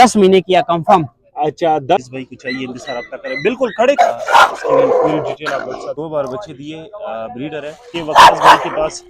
10 महीने किया कंफर्म। अच्छा 10 भाई को चाहिए, इनके साथ रब्ता करें, बिल्कुल खड़े पूरी डिटेल आप लोग 2 बार बच्चे दिए। ब्रीडर है ये वकास भाई के पास।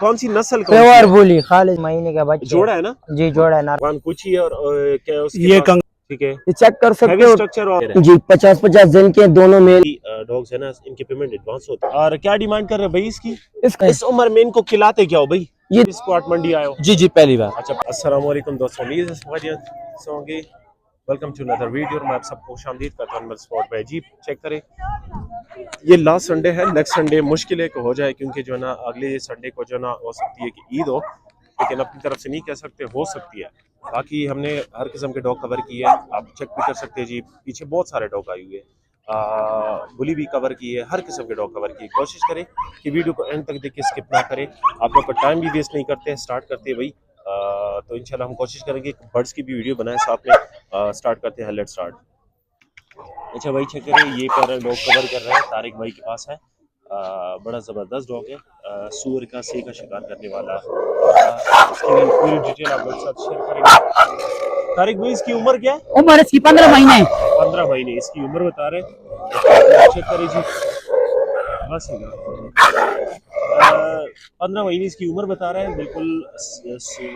कौन सी नस्ल कौन सी प्योर है? बोली खालिद महीने का बच्चा जोड़ा है ना जी, जोड़ा है ना। कुछ ही और क्या उसके ये पास? ठीक है, ये चेक कर सकते हैवी हो स्ट्रक्चर और जी। 50-50 दिन के दोनों मेल डॉग्स है ना, इनके पेमेंट एडवांस होता है। और क्या डिमांड कर रहे हैं भाई इसकी? इसका इस उम्र में इनको खिलाते क्या हो भाई? ये स्पॉट मंडी आए हो? जी पहली बार। अच्छा, अस्सलाम वालेकुम दोस्तों, उम्मीद है खैरियत से होंगे। Welcome to another video. मैं आप सबको खुशामदीद करता हूं स्पॉट पे। जी चेक करें, ये लास्ट संडे है, नेक्स्ट संडे मुश्किल है कि हो जाए, क्योंकि जो है ना अगले संडे को जो है ना हो सकती है कि ईद हो, लेकिन अपनी तरफ से नहीं कह सकते, हो सकती है। बाकी हमने हर किस्म के डॉग कवर किए हैं, आप चेक भी कर सकते हैं जी। पीछे बहुत सारे डॉग आए हुए हैं, बुली भी कवर की है, हर किस्म के डॉग कवर की। कोशिश करें कि वीडियो को एंड तक देख के स्किप ना करें। आप लोग का टाइम भी वेस्ट नहीं करते हैं, स्टार्ट करते हैं भाई। तो इंशाल्लाह हम कोशिश करेंगे बर्ड्स की भी वीडियो बनाएं साथ में। स्टार्ट करते हैं, लेट्स स्टार्ट। अच्छा भाई चेक करें, ये पर डॉग कवर कर रहे हैं, तारिक भाई के पास है। बड़ा ज़बरदस्त डॉग है, सूअर का से का शिकार करने वाला। इसकी पूरी डिटेल आप लोग साथ शेयर करेंगे। तारिक भाई इसकी उम्र क्या है? उम्र इसकी 15 महीने। 15 महीने इसकी उम्र बता रहे हैं। चेक करें जी, बस 15 महीने इसकी उम्र बता रहे हैं। बिल्कुल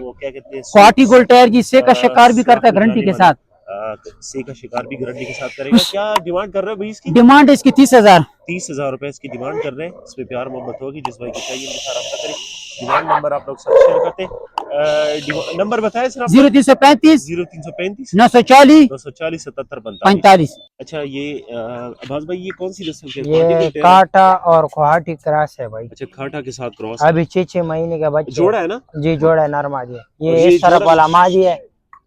वो क्या कहते हैं, क्वाटी गोल्ड टायर की से का शिकार भी करता है गारंटी के साथ। से का शिकार भी गारंटी के साथ करेगा। क्या डिमांड कर रहे हो भाई इसकी? डिमांड इसकी 30,000। 30,000 रुपए इसकी डिमांड कर रहे हैं। इस पे प्यार मोहब्बत होगी, जिस भाई को चाहिए इनके साथ रब्ता करें। डिमांड नंबर आप लोग साथ शेयर करते हैं। नंबर बताए सर? 0335 0335 940 940 77 45। अच्छा, ये अब्बास भाई ये कौन सी नस्ल के? ये काटा और गुवाहाटी क्रॉस है भाई। अच्छा, खाटा के साथ क्रॉस। अभी 6 महीने का बच्चा जोड़ा है ना? जी, जोड़ा है, नर मादी है। और ये ये इस तरफ जोड़ा- वाला मादी है,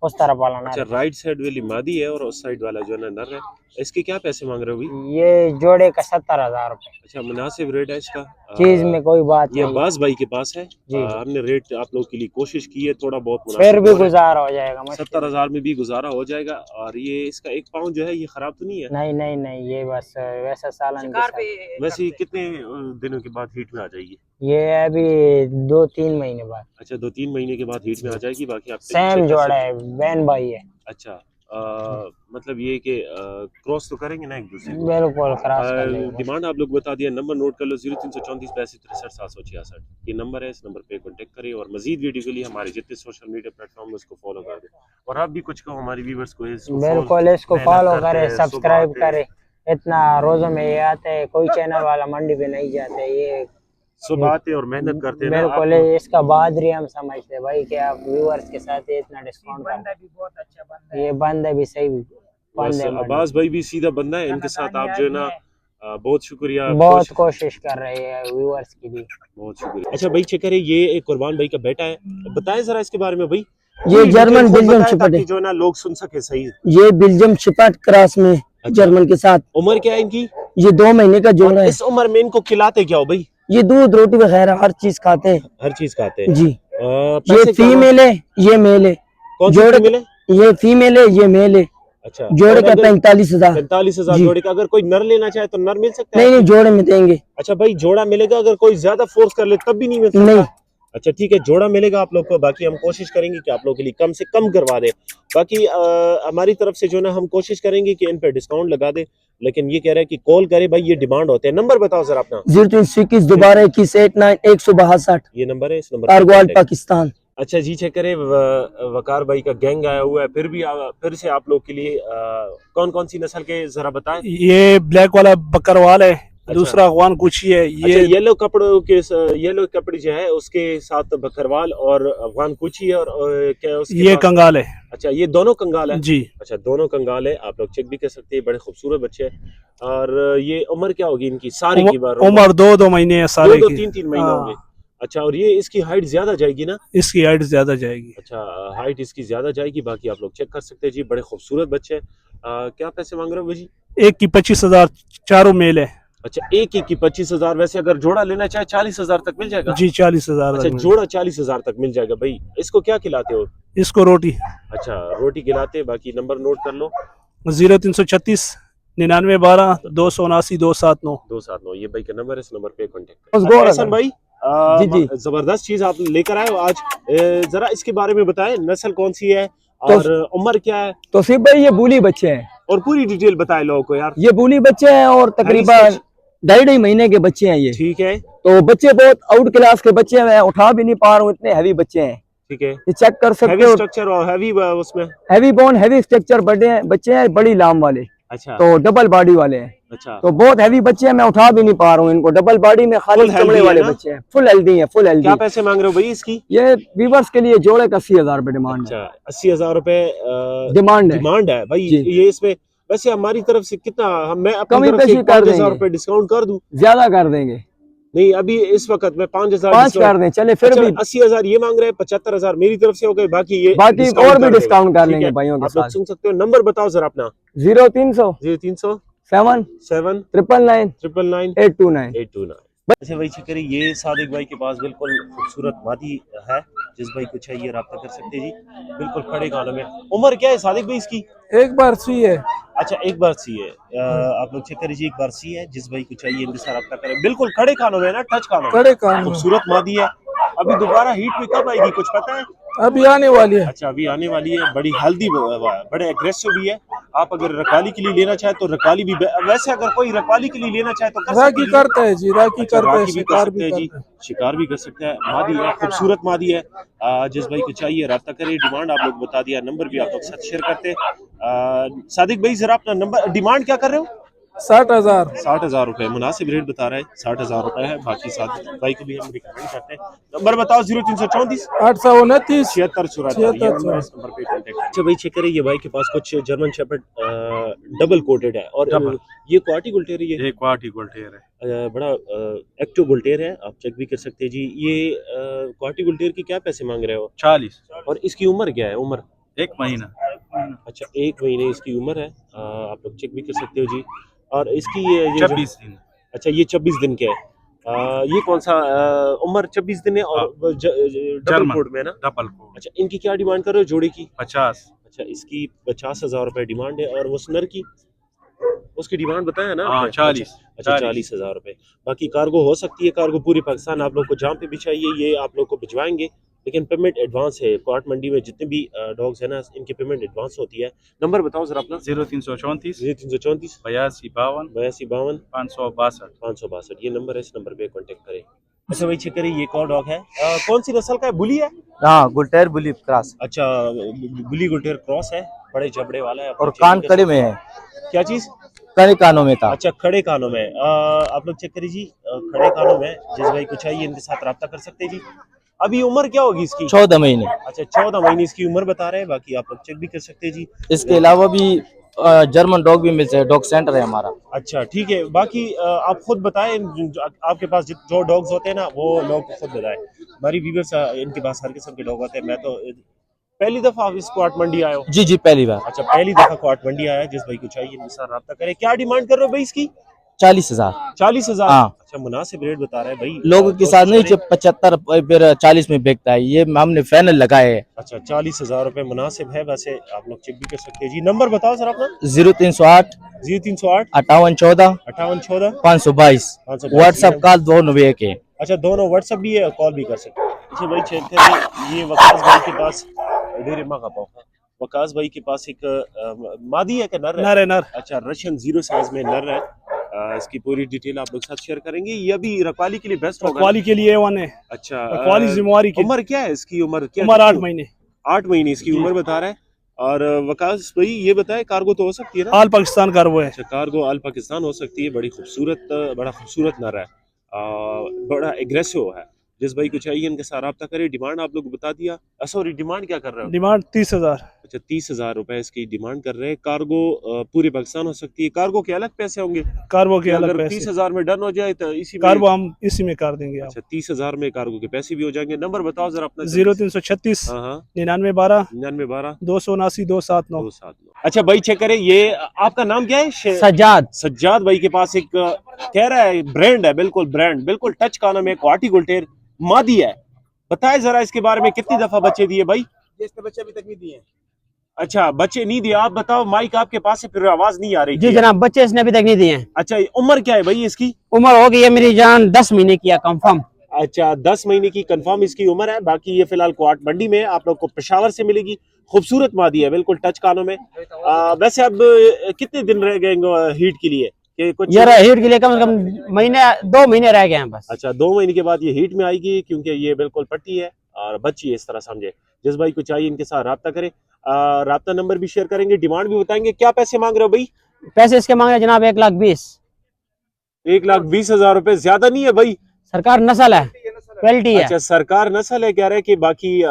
उस तरफ वाला नर अच्छा, है। राइट साइड वाली मादी है और उस साइड वाला जो है ना नर है। इसके क्या पैसे मांग रहे हो भाई? ये जोड़े का 70,000 रुपए। अच्छा, मुनासिब रेट है इसका। चीज में कोई बात ये नहीं, अब्बास भाई के पास है जी। हमने रेट आप लोग के लिए कोशिश की है, थोड़ा बहुत फिर भी मुनासिब गुजारा हो जाएगा। 70,000 में भी गुजारा हो जाएगा। और ये इसका एक पाउंड जो है ये खराब तो नहीं है? नहीं नहीं नहीं, ये बस वैसा सालन के साथ। वैसे ये कितने दिनों के बाद हीट में आ जाएगी? ये अभी 2-3 महीने बाद। अच्छा, 2-3 महीने के बाद हीट में आ जाएगी। बाकी आप सेम जोड़ा है, बहन भाई है। अच्छा, मतलब ये कि क्रॉस तो करेंगे ना एक दूसरे को? बिल्कुल क्रॉस कर लेंगे। डिमांड आप लोग बता दिया, नंबर नोट कर लो 0334 63 766। ये नंबर है, इस नंबर पे कांटेक्ट करें। और मजीद वीडियो के लिए हमारे जितने सोशल मीडिया प्लेटफॉर्म है उसको फॉलो कर दें। और आप भी कुछ कहो हमारे व्यूवर्स को, बिल्कुल इसको फॉलो करें, सब्सक्राइब करें। इतना रोजों में ये आते हैं, कोई चैनल वाला मंडी पे नहीं जाते, ये सुबह आते और मेहनत करते हैं। बिल्कुल इसका बहादुरी हम समझते हैं भाई कि आप व्यूअर्स के साथ इतना डिस्काउंट करते हैं। बहुत अच्छा बंदा है, ये बंदा भी सही बंदा है। अब्बास भाई भी सीधा बंदा है, इनके साथ आप जो है ना बहुत शुक्रिया, बहुत कोशिश कर रहे हैं व्यूअर्स के लिए, बहुत शुक्रिया। अच्छा भाई चेक करें, ये एक कुर्बान भाई का बेटा है, बताएं जरा इसके बारे में भाई। ये जर्मन बेल्जियम शिपट है, जो है ना लोग सुन सके सही। ये बेल्जियम शिपट क्रॉस में जर्मन के साथ। उम्र क्या है इनकी? ये 2 महीने का जोड़ा है। इस उम्र में इनको खिलाते क्या हो भाई? ये दूध रोटी वगैरह हर चीज खाते हैं। हर चीज खाते हैं जी। ये फीमेल है, ये मेल है। कौन सी फीमेल है? ये फीमेल है, ये मेल है। अच्छा, जोड़े का 45,000। 45,000 जोड़े का। अगर कोई नर लेना चाहे तो नर मिल सकता है? नहीं नहीं, जोड़े में देंगे। अच्छा भाई, जोड़ा मिलेगा, अगर कोई ज्यादा फोर्स कर ले तब भी नहीं मिल सकता? नहीं। अच्छा ठीक है, जोड़ा मिलेगा आप लोग को। बाकी हम कोशिश करेंगे कि आप लोग के लिए कम से कम करवा दें। बाकी हमारी तरफ से जो ना हम कोशिश करेंगे कि इन पे डिस्काउंट लगा दे। लेकिन ये कह रहे हैं कि कॉल करे भाई, ये डिमांड होते हैं। नंबर बताओ सर अपना। 0321 दोबारा 21 89 162। ये नंबर है, इस नंबर अरगवाल पाकिस्तान। अच्छा जी चेक करें, वकार भाई का गैंग आया हुआ है। फिर से आप लोग के लिए कौन कौन सी नस्ल के जरा बताएं। ये ब्लैक वाला बकरवाल है। अच्छा। दूसरा अफगान कुची है। ये अच्छा, येलो कपड़ों के येलो कपड़े जो है उसके साथ बकरवाल और अफगान कुची है। और क्या उसके ये कंगाल है। अच्छा, ये दोनों कंगाल है जी। अच्छा, दोनों कंगाल है, आप लोग चेक भी कर सकते हैं। बड़े खूबसूरत बच्चे हैं। और ये उम्र क्या होगी इनकी सारी की बार? उम्र 2-2 महीने है सारे की। 2-3 महीने होंगे। अच्छा, और ये इसकी हाइट ज्यादा जाएगी ना? इसकी हाइट ज्यादा जाएगी। अच्छा, हाइट इसकी ज्यादा जाएगी। बाकी आप लोग चेक कर सकते हैं जी, बड़े खूबसूरत बच्चे हैं। क्या पैसे मांग रहे हो जी? एक की 25,000, चारों मेल है। अच्छा, एक की 25,000। वैसे अगर जोड़ा लेना चाहे 40,000 तक मिल जाएगा? जी 40,000। अच्छा, जोड़ा 40,000 तक मिल जाएगा भाई। इसको क्या खिलाते हो? इसको रोटी। अच्छा, रोटी खिलाते। बाकी नंबर नोट कर लो। 0336 99 12 279 279 279। ये भाई का नंबर है, इस नंबर पे कांटेक्ट। हसन भाई जी जी, जबरदस्त चीज आप लेकर आए हो आज। जरा इसके बारे में बताएं, नस्ल कौन सी है और उम्र क्या है? तो सिर्फ भाई ये बूली बच्चे हैं, और पूरी डिटेल बताए लोगों को यार। ये बूली बच्चे हैं और तकरीबन 2.5 महीने के बच्चे हैं ये। ठीक है, तो बच्चे बहुत आउट क्लास के बच्चे हैं, मैं उठा भी नहीं पा रहा हूँ, इतने हैवी बच्चे हैं। ठीक है, ये चेक कर सकते हैवी हो, स्ट्रक्चर और हैवी उसमें। हैवी बोन हैवी स्ट्रक्चर बच्चे हैं, बड़ी लाम वाले, अच्छा तो डबल बॉडी वाले हैं। अच्छा, तो बहुत हैवी बच्चे हैं, मैं उठा भी नहीं पा रहा हूँ इनको। डबल बॉडी में खाली Full healthy चमड़े है वाले ना? बच्चे हैं, फुल हेल्दी हैं, फुल हेल्दी। क्या पैसे मांग रहे हो भाई इसकी? ये वीवर्स के लिए जोड़े का 80,000 रुपए डिमांड है। अच्छा, 80,000 रुपए डिमांड है। डिमांड है भाई। जी। ये इसमें वैसे हमारी तरफ से कितना, मैं अपनी कमी तरफ से पेशी कर 5,000 देंगे। रुपए डिस्काउंट कर दूं? ज्यादा कर देंगे, नहीं अभी इस वक्त मैं 5,000 5 कर दें, चले फिर भी 80,000 ये मांग रहे हैं, 75,000 मेरी तरफ से हो गए, बाकी ये बाकी डिस्काउंट और भी कर देंगे। डिस्काउंट कर ठीक लेंगे है? भाइयों के आप लोग साथ। सुन सकते हो, नंबर बताओ जरा अपना। 0300 0300 7 7 999 999 829। 829। ऐसे भाई चेक करिए, ये सादिक भाई के पास बिल्कुल खूबसूरत मादी है, जिस भाई को चाहिए रब्ता कर सकते हैं जी। बिल्कुल खड़े कानों में। उम्र क्या है सादिक भाई इसकी? एक बार सी है। अच्छा, एक बार सी है। आप लोग चेक करिए, एक बार सी है, जिस भाई को चाहिए इनके साथ रब्ता करें। बिल्कुल खड़े कानों में ना, टच कानों में, खड़े कानों में। खूबसूरत मादी है। अभी दोबारा हीट में कब आएगी कुछ पता है? अभी आने वाली है। अच्छा, अभी आने वाली है। बड़ी हेल्दी, बड़े एग्रेसिव भी है। आप अगर रकाली के लिए लेना चाहे तो रकाली भी, वैसे अगर कोई रकाली के लिए लेना चाहे तो कर सकते राखी हैं। करता है जी, राखी अच्छा, करता है, राखी भी कर शिकार सकते भी हैं जी, करता है। शिकार भी कर सकते हैं। मादी है, खूबसूरत मादी है। जिस भाई को चाहिए राब्ता करें। डिमांड आप लोग बता दिया, नंबर भी आप लोग साथ शेयर करते हैं। सादिक भाई जरा अपना नंबर, डिमांड क्या कर रहे हो? 60,000। 60,000 रुपए मुनासिब रेट बता रहे हैं, 60,000 रुपए है। बाकी सादिक भाई को भी हम रिकमेंड करते हैं। नंबर बताओ। 0334 829 76 74। इस नंबर पे कांटेक्ट। अच्छा भाई चेक करिए, ये भाई के पास कुछ जर्मन शेपर्ड डबल कोटेड है, और ये क्वार्टी गुल्टेर है, एक क्वार्टी गुल्टेर है, बड़ा एक्टिव गुल्टेर है। आप चेक भी कर सकते हैं जी। ये क्वार्टी गुल्टेर की क्या पैसे मांग रहे हो? 40। और इसकी उम्र क्या है? उम्र 1 महीना। अच्छा, 1 महीने इसकी उम्र है। आप लोग चेक भी कर सकते हो जी। और इसकी ये 26 दिन। अच्छा, ये 26 दिन के है। ये कौन सा उम्र 26 दिन है, और डबल जर्मन। कोड में ना? Double quote. अच्छा, इनकी क्या डिमांड कर रहे हो जोड़े की? 50। अच्छा, इसकी 50,000 रुपए डिमांड है। और वो नर की, उसकी डिमांड बताया ना हाँ, आपने? 40। अच्छा, 40,000 रुपए। बाकी कार्गो हो सकती है, कार्गो पूरे पाकिस्तान आप लोग को जहाँ पे भी चाहिए ये आप लोग को भिजवाएंगे, लेकिन पेमेंट एडवांस है। क्वार्ट मंडी में जितने भी डॉग्स है ना, इनकी पेमेंट एडवांस होती है। नंबर बताओ जरा अपना। 0334 0334 82 52 82 52 562। 562। ये नंबर है, इस नंबर पे कांटेक्ट करें। अच्छा भाई चेक करिए, ये एक और डॉग है। कौन सी नस्ल का है? बुली है? हाँ, गुल्टेर बुली क्रॉस अच्छा, बुली गुल्टेर क्रॉस है, बड़े जबड़े वाला है। और कान कड़े में है, क्या चीज? कड़े कानों में था। अच्छा, खड़े कानों में। आप लोग चेक करिए जी, खड़े कानों में, जिस भाई को चाहिए इनके साथ रब्ता कर सकते हैं जी। अभी उम्र क्या होगी इसकी? 14 महीने। अच्छा, 14 महीने इसकी उम्र बता रहे हैं। बाकी आप लोग चेक भी कर सकते हैं जी। इसके अलावा भी जर्मन डॉग भी मिलते हैं, डॉग सेंटर है हमारा। अच्छा, ठीक है। बाकी आप खुद बताएं, आपके पास जो डॉग्स होते हैं ना, वो लोग खुद बताएं। हमारी व्यूअर्स इनके पास हर किस्म के डॉग होते हैं। मैं तो पहली दफा आप इस क्वार्ट मंडी आए हो? जी जी, पहली बार। अच्छा, पहली दफा क्वार्ट मंडी आया है। जिस भाई को चाहिए इनके साथ रब्ता करें। क्या डिमांड कर रहे हो भाई इसकी? 40,000। 40,000। हाँ। अच्छा, मुनासिब रेट बता रहे हैं भाई। लोगों के साथ नहीं, 75 फिर 40 में बिकता है, ये हमने फाइनल लगाए है। अच्छा, 40,000 रुपए मुनासिब है। वैसे आप लोग चेक भी कर सकते हैं जी। नंबर बताओ सर अपना। 0308 0308 5814 5814 522। 522। व्हाट्सएप कॉल दोनों भी एक है। अच्छा, दोनों व्हाट्सएप भी है, कॉल भी कर सकते हैं। अच्छा भाई चेक करिए, ये वकास भाई के पास डेरे माँ का पाओ, वकास भाई के पास एक मादी है कि नर है? नर है, नर। अच्छा, रशियन 0 साइज में नर है। इसकी पूरी डिटेल आप लोग साथ शेयर करेंगे। ये भी रखवाली के लिए बेस्ट होगा? रखवाली के लिए A1 है। अच्छा, रखवाली जिम्मेवारी की। उम्र क्या है इसकी? उम्र क्या? उम्र 8 महीने। 8 महीने इसकी उम्र बता रहा है। और वकास भाई ये बताए, कार्गो तो हो सकती है ना? आल पाकिस्तान कार्गो है। अच्छा, कार्गो आल पाकिस्तान हो सकती है। बड़ा खूबसूरत नर है, बड़ा एग्रेसिव है। जिस भाई को चाहिए इनके साथ रब्ता करे। डिमांड आप लोग बता दिया। सॉरी, डिमांड क्या कर रहे हो? डिमांड 30,000। अच्छा, 30,000 रुपए इसकी डिमांड कर रहे हैं। कार्गो पूरे पाकिस्तान हो सकती है। कार्गो के अलग पैसे होंगे? कार्गो के अलग अगर पैसे। 30,000 में डन हो जाए तो इसी में कार्गो हम इसी में कर देंगे। अच्छा, 30,000 में कार्गो के पैसे भी हो जाएंगे। नंबर बताओ जरा अपना। 0336 हाँ 99 12 99 12 279 279। 279। अच्छा भाई चेक करें, ये आपका नाम क्या है? सज्जाद। सज्जाद भाई के पास एक कह रहा है ब्रांड है, बिल्कुल ब्रांड, बिल्कुल टच कानों में क्वार्टी गुल्टेर मादी है। बताए जरा इसके बारे में, कितनी दफा बच्चे दिए भाई? इसके बच्चे अभी तक नहीं दिए। अच्छा, बच्चे नहीं दिए। आप बताओ, माइक आपके पास है, फिर आवाज नहीं आ रही जी थी। जनाब, बच्चे इसने अभी तक नहीं दिए हैं। अच्छा, उम्र क्या है भाई इसकी? उम्र हो गई है मेरी जान 10 महीने की है कंफर्म। अच्छा, 10 महीने की कंफर्म इसकी उम्र है। बाकी ये फिलहाल क्वार्ट मंडी में आप लोग को पेशावर से मिलेगी। खूबसूरत मादी है, बिल्कुल टच कानों में। वैसे अब कितने दिन रह गए हीट के लिए कि कुछ? ये हीट के लिए कम से कम महीने 2 महीने रह गए हैं बस। अच्छा, 2 महीने के बाद ये हीट में आएगी, क्योंकि ये बिल्कुल पट्टी है और बच्ची है, इस तरह समझे। जिस भाई को चाहिए इनके साथ राब्ता करे। राब्ता नंबर भी शेयर करेंगे, डिमांड भी बताएंगे। क्या पैसे मांग रहे हो भाई? पैसे इसके मांग रहे हैं जनाब 1,20,000। 1,20,000 रुपए ज्यादा नहीं है भाई? सरकार नस्ल है, क्वालिटी है। अच्छा, सरकार नस्ल है, कह रहे हैं कि बाकी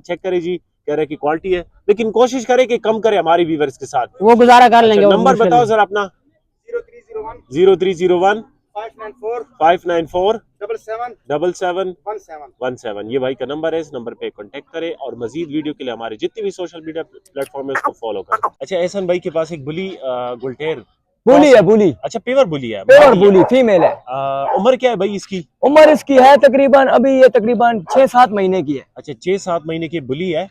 चेक करे जी, कह रहे हैं कि क्वालिटी है, लेकिन कोशिश करे कि कम करे हमारे व्यूअर्स के साथ। वो गुजारा कर लेंगे। अच्छा, नंबर बताओ जरा अपना। 0301 594 77 ये भाई का नंबर है। इस नंबर पे कांटेक्ट करें और मजीद वीडियो के लिए हमारे जितने भी सोशल मीडिया प्लेटफॉर्म है उसको फॉलो करें। अच्छा, एहसन भाई के पास एक बुली गुलटेर बुली है, बुली, अच्छा पेवर बुली है, पेवर बुली फीमेल है। उम्र क्या है भाई इसकी? उम्र इसकी है तकरीबन, अभी ये तकरीबन 6-7 महीने की है। अच्छा, 6-7 महीने की बुली है।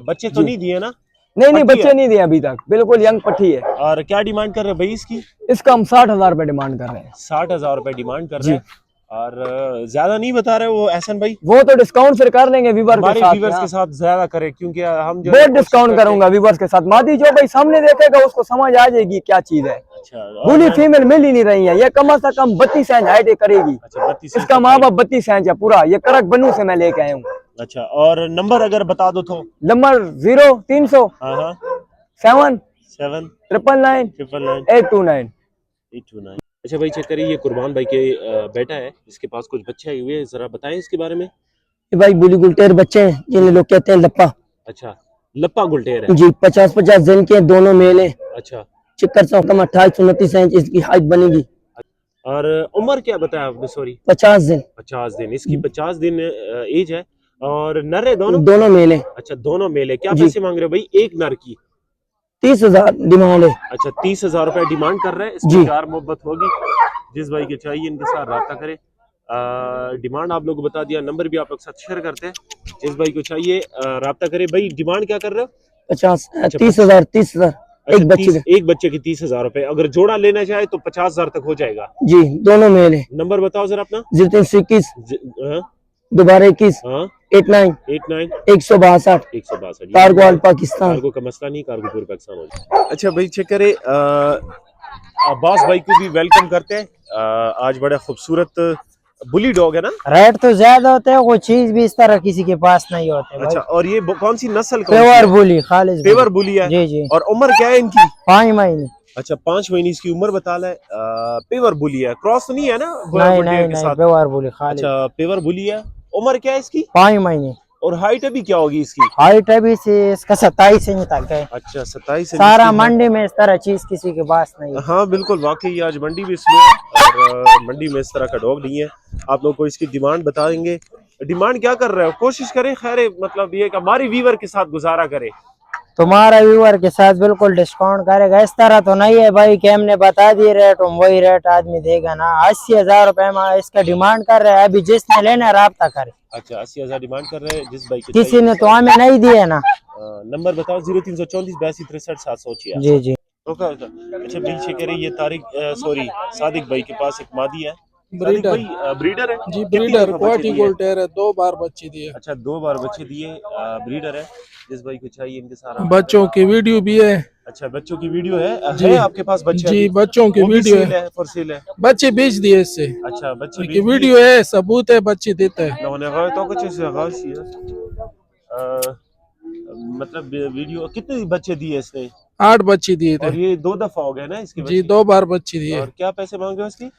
बच्चे तो नहीं दिए ना? नहीं पट्टी बच्चे नहीं दिए अभी तक, बिल्कुल यंग पट्टी है। और क्या डिमांड कर रहे हैं भाई इसकी? इसका हम 60,000 रुपए डिमांड कर रहे हैं। 60,000 रुपए डिमांड कर रहे हैं और ज्यादा नहीं बता रहे वो एहसन भाई? वो तो डिस्काउंट फिर कर लेंगे व्यूअर के साथ। व्यूअर्स के साथ ज्यादा करें, क्योंकि हम जो बहुत डिस्काउंट करूंगा व्यूअर्स के साथ। मादी जो भाई सामने देखेगा उसको समझ आ जाएगी क्या चीज है। अच्छा, बुली फीमेल मिल ही नहीं रही है। ये कम से कम 32 इंच हाइट करेगी। अच्छा, 32 इसका माँ बाप 32 इंच है पूरा। ये करक बनू से मैं लेके आया हूँ। अच्छा, और नंबर अगर बता दो तो? नंबर 0300 हाँ 7 7 999 999 829। 829। अच्छा भाई, चेक करिए, ये कुर्बान भाई के बेटा है, इसके पास कुछ बच्चे आए हुए हैं, जरा बताएं इसके बारे में। ये भाई बुली गुलटेर बच्चे हैं जिन्हें लोग कहते हैं लप्पा। अच्छा, लप्पा गुलटेर है जी, 50-50 दिन के दोनों मेल हैं। अच्छा, चिक्कर से कम 28-29 इंच इसकी हाइट बनेगी। और उम्र क्या बताया आपने? सॉरी, 50 दिन। 50 दिन इसकी 50 दिन एज है। और नर है दोनों? दोनों मेल हैं। अच्छा, दोनों मेल है। क्या जी। पैसे मांग रहे हो भाई एक नर की? 30,000 डिमांड है। अच्छा, 30,000 रुपए डिमांड कर रहे हैं। इसमें जी। प्यार मोहब्बत होगी। जिस भाई के चाहिए इनके साथ राब्ता करें। डिमांड आप लोग को बता दिया, नंबर भी आप लोग साथ शेयर करते हैं। जिस भाई को चाहिए राब्ता करें। भाई डिमांड क्या कर रहे हो? 50 अच्छा, 30,000 30,000 एक बच्चे का। एक बच्चे की 30,000 रुपए। अगर जोड़ा लेना चाहे तो 50,000 तक हो जाएगा। जी, दोनों मेल है। नंबर बताओ जरा अपना। 0321 हाँ, दोबारा 21 हाँ, 89 89 162 162। Cargo all Pakistan. कार्गो का मसला नहीं, कार्गो पूरे पाकिस्तान हो जाए। अच्छा भाई, चेक करे, अब्बास भाई को भी वेलकम करते हैं। आज बड़ा खूबसूरत बुली डॉग है ना? रेट तो ज्यादा होते हैं, वो चीज भी इस तरह किसी के पास नहीं होते। अच्छा, और ये कौन सी नस्ल? पेवर बुली, खालिस पेवर बुली है। जी जी। और उम्र क्या है इनकी? 5 महीने। अच्छा, 5 महीने इसकी उम्र बता है। पेवर बुली है, क्रॉस तो नहीं है ना? नहीं नहीं नहीं, पेवर बुली खालिस। अच्छा, पेवर बुली है। उम्र क्या है इसकी? 5 महीने। और हाइट अभी क्या होगी इसकी? हाइट अभी से इसका 27 इंच तक है। अच्छा, 27 इंच। सारा मंडी में इस तरह चीज किसी के पास नहीं है। हाँ बिल्कुल, वाकई आज मंडी भी स्लो है और मंडी में इस तरह का डॉग नहीं है। आप लोग को इसकी डिमांड बता देंगे। डिमांड क्या कर रहे हो? कोशिश करें, खैर मतलब ये कि हमारे व्यूअर के साथ गुजारा करें। तुम्हारा व्यूअर के साथ बिल्कुल डिस्काउंट करेगा। इस तरह तो नहीं है भाई कि हमने बता दिए रेट, हम वही रेट आदमी देगा ना। 80,000 रुपए में इसका डिमांड कर रहे हैं। अभी जिसने लेना राब्ता करे। अच्छा, 80,000 डिमांड कर रहे हैं। जिस भाई को किसी ने तो हमें नहीं दिए ना। नंबर बताओ। 0334 82 63 706। जी जी। अच्छा भाई, कह रहे ये सादिक भाई के पास एक मादी है। ब्रीडर। ब्रीडर है जी, ब्रीडर क्वालिटी गुलटेर है। 2 बार बच्चे दिए। अच्छा, 2 बार बच्चे दिए। ब्रीडर है। जिस भाई को चाहिए इनके सारा बच्चों की वीडियो भी है। अच्छा, बच्चों की वीडियो है। जी। है आपके पास बच्चे? जी, बच्चों की वीडियो है। फॉर सेल है। बच्चे बेच दिए इससे। अच्छा, बच्चे की वीडियो है, सबूत है, बच्चे देता है। मतलब वीडियो कितने बच्चे दिए इसने? 8 बच्चे दिए और थे। ये 2 दफा हो गए ना इसके? जी, 2 बार बच्चे दिए। और क्या पैसे मांगे हो इसकी?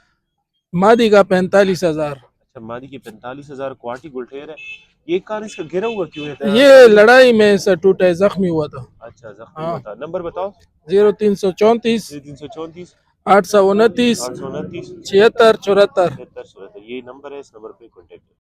मादी का 45,000। अच्छा, मादी की 45,000। क्वालिटी गुलटेर है। ये कान इसका गिरा हुआ क्यों है? ये लड़ाई में से टूटा है, जख्मी हुआ था। अच्छा, जख्मी हुआ था। नंबर बताओ। 0334 334 829 829 76 74। ये नंबर है। इस नंबर पे कॉन्टेक्ट